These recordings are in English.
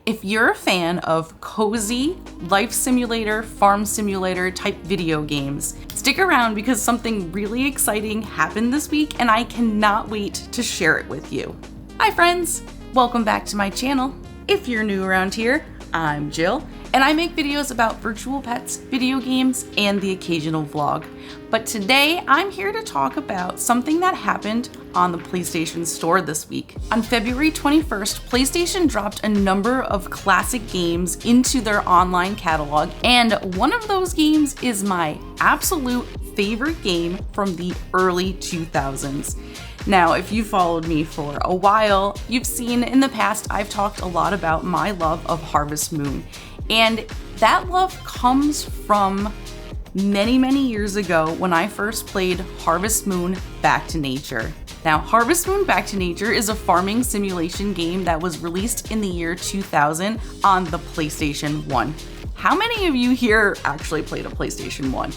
If you're a fan of cozy, life simulator, farm simulator type video games, stick around because something really exciting happened this week and I cannot wait to share it with you. Hi friends, welcome back to my channel. If you're new around here, I'm Jill, and I make videos about virtual pets, video games, and the occasional vlog. But today, I'm here to talk about something that happened on the PlayStation Store this week. On February 21st, PlayStation dropped a number of classic games into their online catalog, and one of those games is my absolute favorite game from the early 2000s. Now, if you followed me for a while, you've seen in the past I've talked a lot about my love of Harvest Moon. And that love comes from many years ago when I first played Harvest Moon Back to Nature. Now, Harvest Moon Back to Nature is a farming simulation game that was released in the year 2000 on the PlayStation 1. How many of you here actually played a PlayStation 1?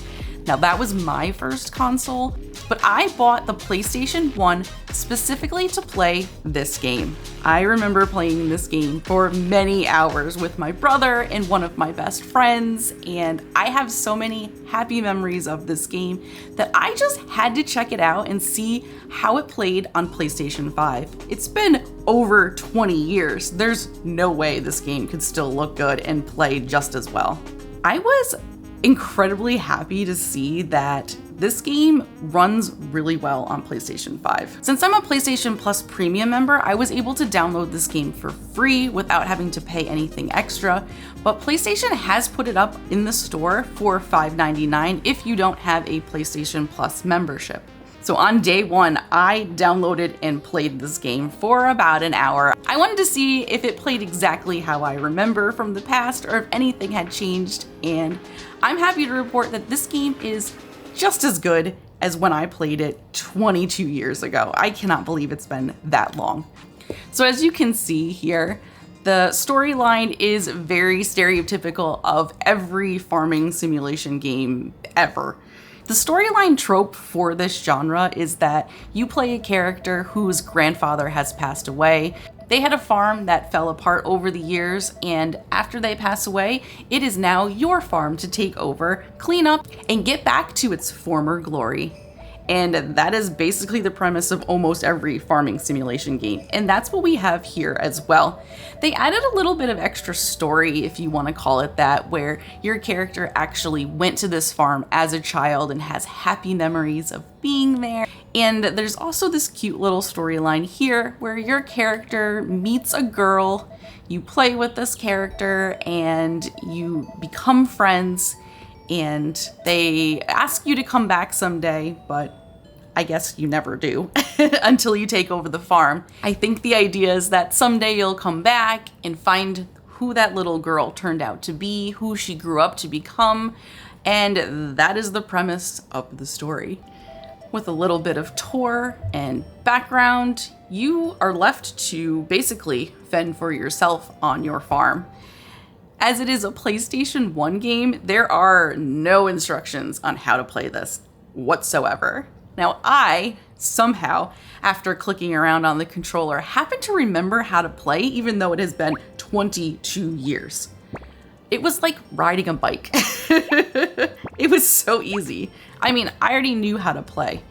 Now, that was my first console, but I bought the PlayStation 1 specifically to play this game. I remember playing this game for many hours with my brother and one of my best friends, and I have so many happy memories of this game that I just had to check it out and see how it played on PlayStation 5. It's been over 20 years. There's no way this game could still look good and play just as well. I was incredibly happy to see that this game runs really well on PlayStation 5. Since I'm a PlayStation Plus Premium member, I was able to download this game for free without having to pay anything extra, but PlayStation has put it up in the store for $5.99 if you don't have a PlayStation Plus membership. So on day one, I downloaded and played this game for about an hour. I wanted to see if it played exactly how I remember from the past or if anything had changed, and I'm happy to report that this game is just as good as when I played it 22 years ago. I cannot believe it's been that long. So as you can see here, the storyline is very stereotypical of every farming simulation game ever. The storyline trope for this genre is that you play a character whose grandfather has passed away. They had a farm that fell apart over the years, and after they pass away, it is now your farm to take over, clean up, and get back to its former glory. And that is basically the premise of almost every farming simulation game. And that's what we have here as well. They added a little bit of extra story, if you want to call it that, where your character actually went to this farm as a child and has happy memories of being there. And there's also this cute little storyline here where your character meets a girl, you play with this character, and you become friends. And they ask you to come back someday, but I guess you never do until you take over the farm. I think the idea is that someday you'll come back and find who that little girl turned out to be, who she grew up to become, and that is the premise of the story. With a little bit of tour and background, you are left to basically fend for yourself on your farm. As it is a PlayStation 1 game, there are no instructions on how to play this whatsoever. Now, I somehow, after clicking around on the controller, happen to remember how to play, even though it has been 22 years. It was like riding a bike. It was so easy. I mean, I already knew how to play.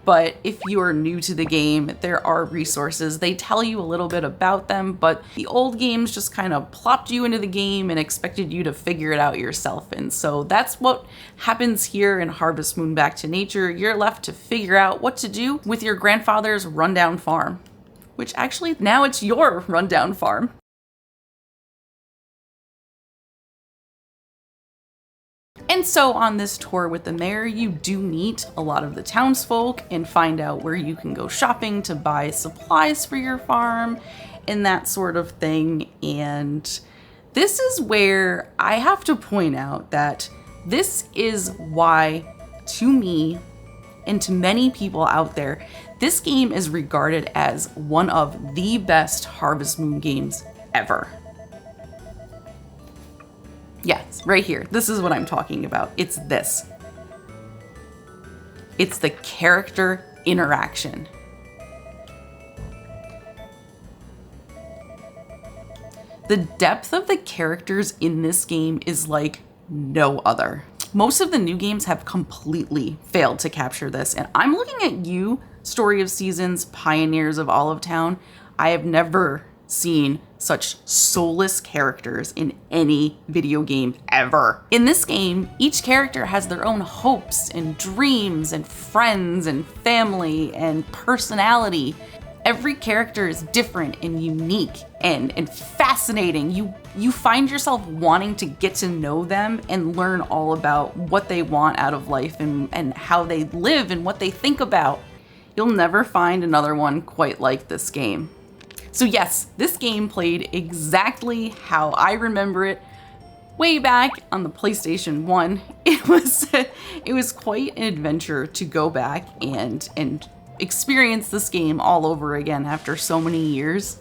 But if you are new to the game, there are resources. They tell you a little bit about them, but the old games just kind of plopped you into the game and expected you to figure it out yourself. And so that's what happens here in Harvest Moon Back to Nature. You're left to figure out what to do with your grandfather's rundown farm, which actually now it's your rundown farm. And so on this tour with the mayor, you do meet a lot of the townsfolk and find out where you can go shopping to buy supplies for your farm and that sort of thing. And this is where I have to point out that this is why, to me and to many people out there, this game is regarded as one of the best Harvest Moon games ever. Yes, right here. This is what I'm talking about. It's this. It's the character interaction. The depth of the characters in this game is like no other. Most of the new games have completely failed to capture this, and I'm looking at you, Story of Seasons, pioneers of Olive Town. I have never seen such soulless characters in any video game ever. In this game, each character has their own hopes and dreams and friends and family and personality. Every character is different and unique and fascinating. You find yourself wanting to get to know them and learn all about what they want out of life and how they live and what they think about. You'll never find another one quite like this game. So yes, this game played exactly how I remember it way back on the PlayStation 1. It was quite an adventure to go back and experience this game all over again after so many years.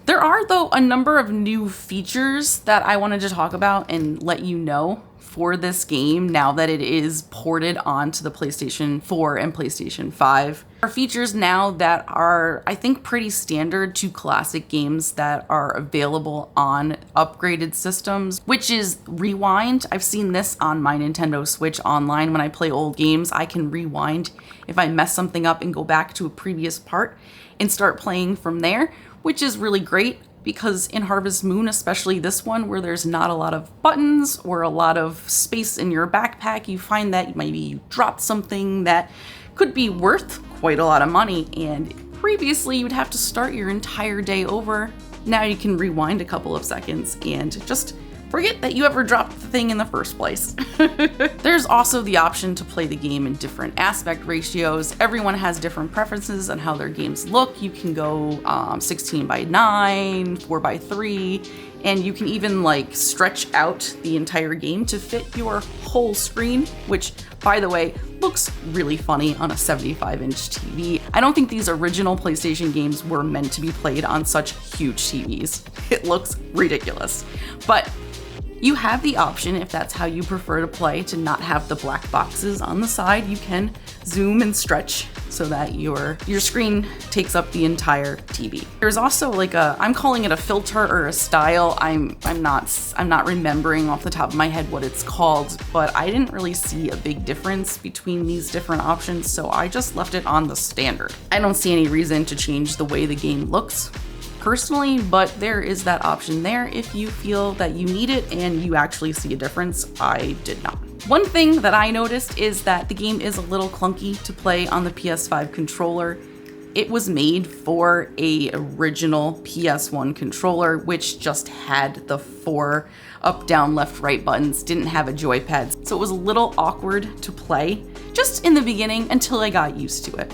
There are, though, a number of new features that I wanted to talk about and let you know for this game now that it is ported onto the PlayStation 4 and PlayStation 5. There are features now that are, I think, pretty standard to classic games that are available on upgraded systems, which is rewind. I've seen this on my Nintendo Switch Online. When I play old games, I can rewind if I mess something up and go back to a previous part and start playing from there, which is really great. Because in Harvest Moon, especially this one, where there's not a lot of buttons or a lot of space in your backpack, you find that maybe you dropped something that could be worth quite a lot of money, and previously you'd have to start your entire day over. Now you can rewind a couple of seconds and just forget that you ever dropped the thing in the first place. There's also the option to play the game in different aspect ratios. Everyone has different preferences on how their games look. You can go 16:9, 4:3, and you can even like stretch out the entire game to fit your whole screen, which, by the way, looks really funny on a 75-inch TV. I don't think these original PlayStation games were meant to be played on such huge TVs. It looks ridiculous. But you have the option, if that's how you prefer to play, to not have the black boxes on the side. You can zoom and stretch so that your screen takes up the entire TV. There's also like I'm calling it a filter or a style. I'm not remembering off the top of my head what it's called, but I didn't really see a big difference between these different options, so I just left it on the standard. I don't see any reason to change the way the game looks personally, but there is that option there if you feel that you need it and you actually see a difference. I did not. One thing that I noticed is that the game is a little clunky to play on the PS5 controller. It was made for a original PS1 controller, which just had the 4 up, down, left, right buttons, didn't have a joypad. So it was a little awkward to play just in the beginning until I got used to it.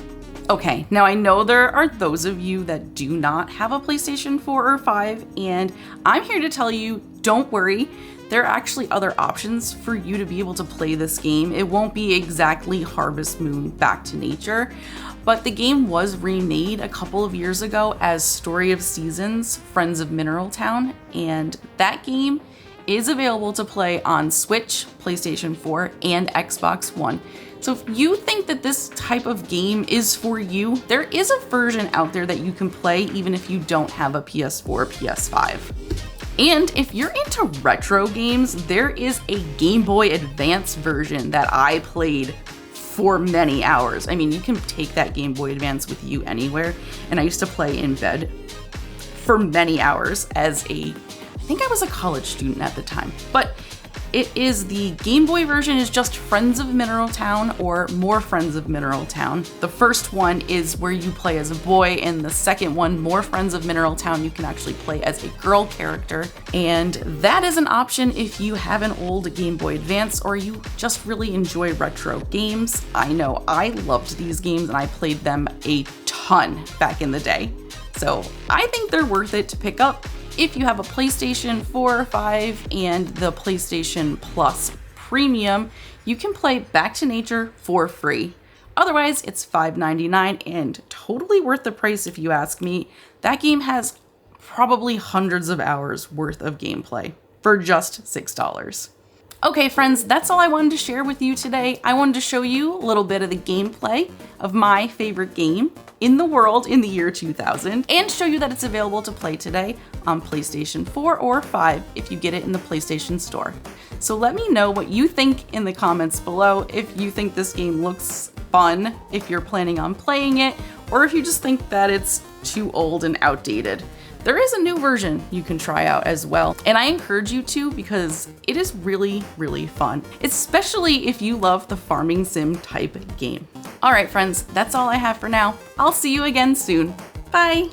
Okay, now I know there are those of you that do not have a PlayStation 4 or 5, and I'm here to tell you, don't worry. There are actually other options for you to be able to play this game. It won't be exactly Harvest Moon Back to Nature, but the game was remade a couple of years ago as Story of Seasons, Friends of Mineral Town, and that game is available to play on Switch, PlayStation 4, and Xbox One. So if you think that this type of game is for you, there is a version out there that you can play even if you don't have a PS4 or PS5. And if you're into retro games, there is a Game Boy Advance version that I played for many hours. I mean, you can take that Game Boy Advance with you anywhere, and I used to play in bed for many hours I think I was a college student at the time. But it is the Game Boy version is just Friends of Mineral Town or More Friends of Mineral Town. The first one is where you play as a boy, and the second one, More Friends of Mineral Town, you can actually play as a girl character. And that is an option if you have an old Game Boy Advance or you just really enjoy retro games. I know I loved these games and I played them a ton back in the day. So I think they're worth it to pick up if you have a PlayStation 4 or 5 and the PlayStation Plus Premium. You can play Back to Nature for free. Otherwise, it's $5.99 and totally worth the price if you ask me. That game has probably hundreds of hours worth of gameplay for just $6. Okay, friends, that's all I wanted to share with you today. I wanted to show you a little bit of the gameplay of my favorite game. in the world in the year 2000 and show you that it's available to play today on PlayStation 4 or 5 if you get it in the PlayStation Store. So let me know what you think in the comments below, if you think this game looks fun, if you're planning on playing it, or if you just think that it's too old and outdated. There is a new version you can try out as well, and I encourage you to because it is really, really fun, especially if you love the farming sim type game. All right, friends, that's all I have for now. I'll see you again soon. Bye.